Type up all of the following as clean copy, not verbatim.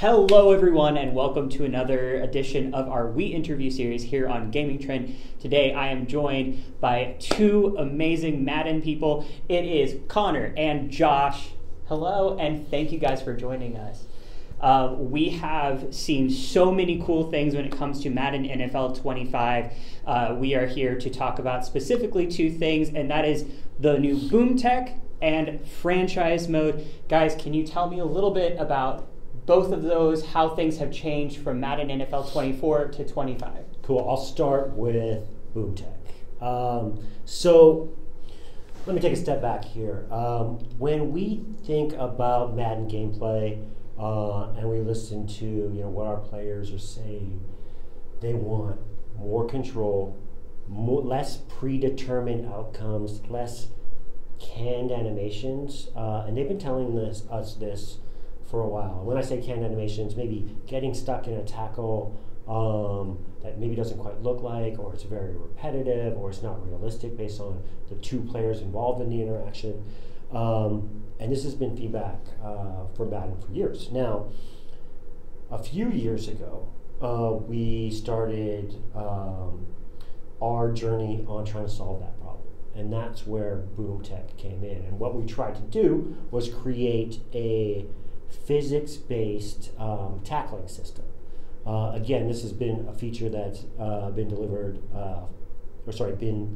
Hello everyone and welcome to another edition of our We Interview series here on Gamingtrend. Today I am joined by two amazing Madden people. It is Connor and Josh. Hello and thank you guys for joining us. We have seen so many cool things when it comes to Madden NFL 25. We are here to talk about specifically two things, and that is the new boom tech and franchise mode. Guys, can you tell me a little bit about both of those, how things have changed from Madden NFL 24 to 25? Cool. I'll start with boom tech. So let me take a step back here. When we think about Madden gameplay and we listen to what our players are saying, they want more control, less predetermined outcomes, less canned animations, and they've been telling us this for a while. When I say canned animations, maybe getting stuck in a tackle that maybe doesn't quite look like, or it's very repetitive, or it's not realistic based on the two players involved in the interaction. And this has been feedback from Madden for years. Now, a few years ago, we started our journey on trying to solve that problem. And that's where boom tech came in. And what we tried to do was create a physics-based tackling system. Again, this has been a feature that's been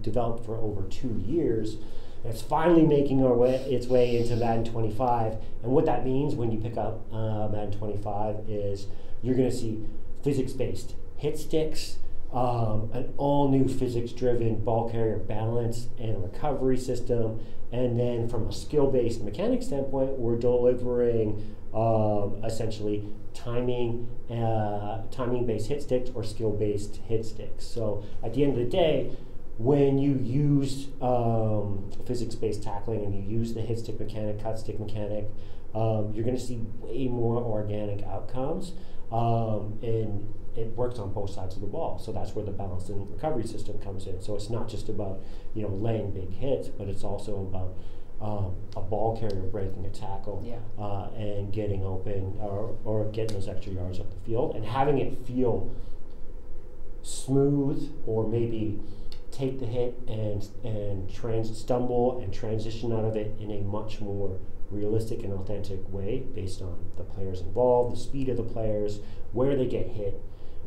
developed for over 2 years. And it's finally making its way into Madden 25. And what that means when you pick up Madden 25 is you're going to see physics-based hit sticks, an all-new physics-driven ball carrier balance and recovery system, and then from a skill-based mechanic standpoint, we're delivering essentially timing-based hit sticks or skill-based hit sticks. So at the end of the day, when you use physics-based tackling and you use the hit stick mechanic, cut stick mechanic, you're going to see way more organic outcomes, and it works on both sides of the ball. So that's where the balance and recovery system comes in. So it's not just about laying big hits, but it's also about a ball carrier breaking a tackle, and getting open or getting those extra yards up the field and having it feel smooth, or maybe take the hit and stumble and transition out of it in a much more realistic and authentic way based on the players involved, the speed of the players, where they get hit.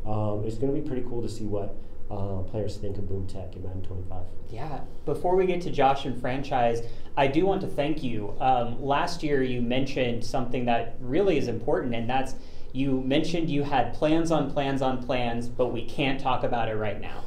It's going to be pretty cool to see what players think of boom tech in Madden 25. Yeah, before we get to Josh and franchise, I do want to thank you. Last year you mentioned something that really is important, and that's you mentioned you had plans on plans on plans, but we can't talk about it right now.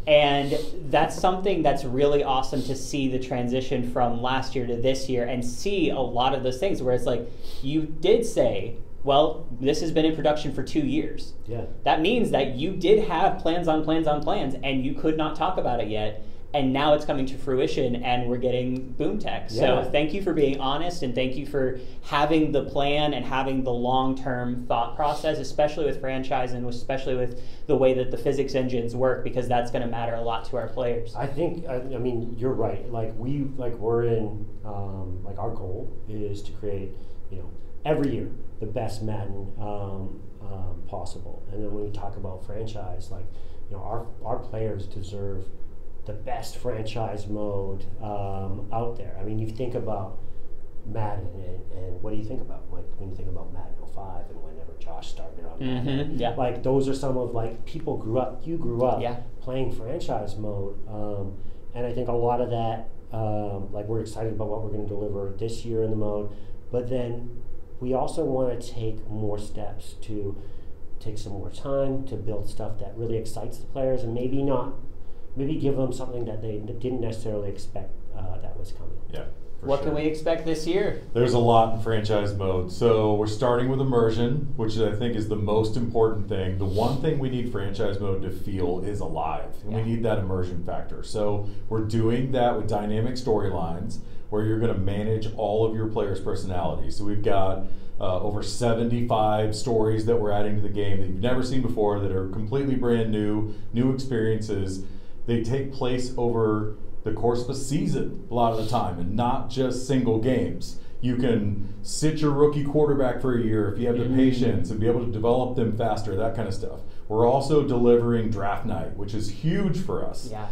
And that's something that's really awesome to see, the transition from last year to this year, and see a lot of those things where it's like, you did say, well, this has been in production for 2 years. Yeah. That means that you did have plans on plans on plans, and you could not talk about it yet. And now it's coming to fruition, and we're getting boom tech. So thank you for being honest, and thank you for having the plan and having the long-term thought process, especially with franchise and especially with the way that the physics engines work, because that's going to matter a lot to our players. I think, I mean, you're right. We're in, our goal is to create, every year the best Madden possible. And then when we talk about franchise, our players deserve the best franchise mode out there. I mean, you think about Madden, and what do you think about when you think about Madden 05 and whenever Josh started on Madden? Those are some of you grew up playing franchise mode, and I think a lot of that, we're excited about what we're going to deliver this year in the mode, but then we also want to take more steps to take some more time to build stuff that really excites the players, and maybe give them something that they didn't necessarily expect that was coming. Yeah. What can we expect this year? There's a lot in franchise mode. So we're starting with immersion, which I think is the most important thing. The one thing we need franchise mode to feel is alive, and we need that immersion factor. So we're doing that with dynamic storylines, where you're going to manage all of your players' personalities. So we've got over 75 stories that we're adding to the game that you've never seen before, that are completely brand new experiences. They take place over the course of a season a lot of the time, and not just single games. You can sit your rookie quarterback for a year if you have the patience and be able to develop them faster, that kind of stuff. We're also delivering draft night, which is huge for us. Yeah.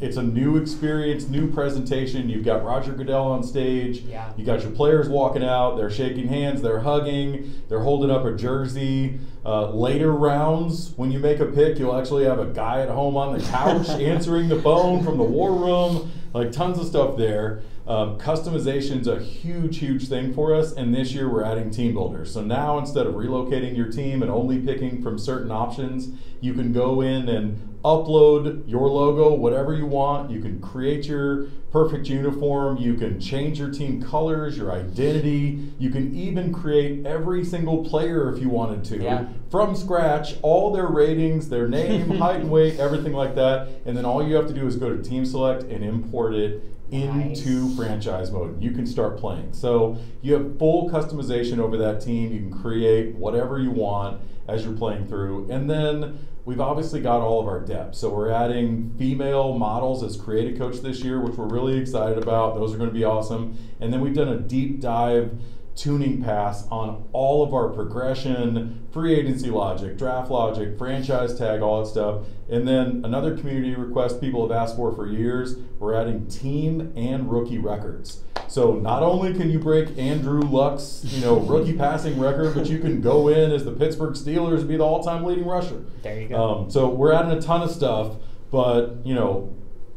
It's a new experience, new presentation. You've got Roger Goodell on stage. Yeah. You got your players walking out. They're shaking hands. They're hugging. They're holding up a jersey. Later rounds, when you make a pick, you'll actually have a guy at home on the couch answering the phone from the war room. Like tons of stuff there. Customization's a huge, huge thing for us, and this year we're adding team builders. So now instead of relocating your team and only picking from certain options, you can go in and upload your logo, whatever you want. You can create your perfect uniform. You can change your team colors, your identity. You can even create every single player if you wanted to from scratch, all their ratings, their name, height and weight, everything like that. And then all you have to do is go to Team Select and import it into franchise mode. You can start playing. So you have full customization over that team. You can create whatever you want as you're playing through. And then we've obviously got all of our depth. So we're adding female models as creative coach this year, which we're really excited about. Those are going to be awesome. And then we've done a deep dive tuning pass on all of our progression, free agency logic, draft logic, franchise tag, all that stuff. And then another community request people have asked for years, we're adding team and rookie records. So not only can you break Andrew Luck's rookie passing record, but you can go in as the Pittsburgh Steelers and be the all-time leading rusher. There you go. So we're adding a ton of stuff, but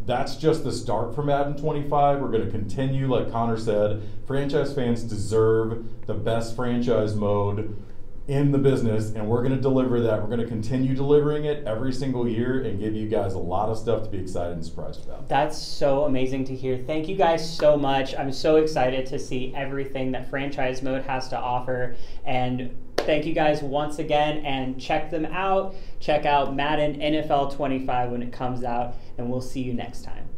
that's just the start for Madden 25. We're going to continue, like Connor said. Franchise fans deserve the best franchise mode in the business, and we're going to deliver that. We're going to continue delivering it every single year and give you guys a lot of stuff to be excited and surprised about. That's so amazing to hear. Thank you guys so much. I'm so excited to see everything that franchise mode has to offer. And thank you guys once again, and check them out. Check out Madden NFL 25 when it comes out, and we'll see you next time.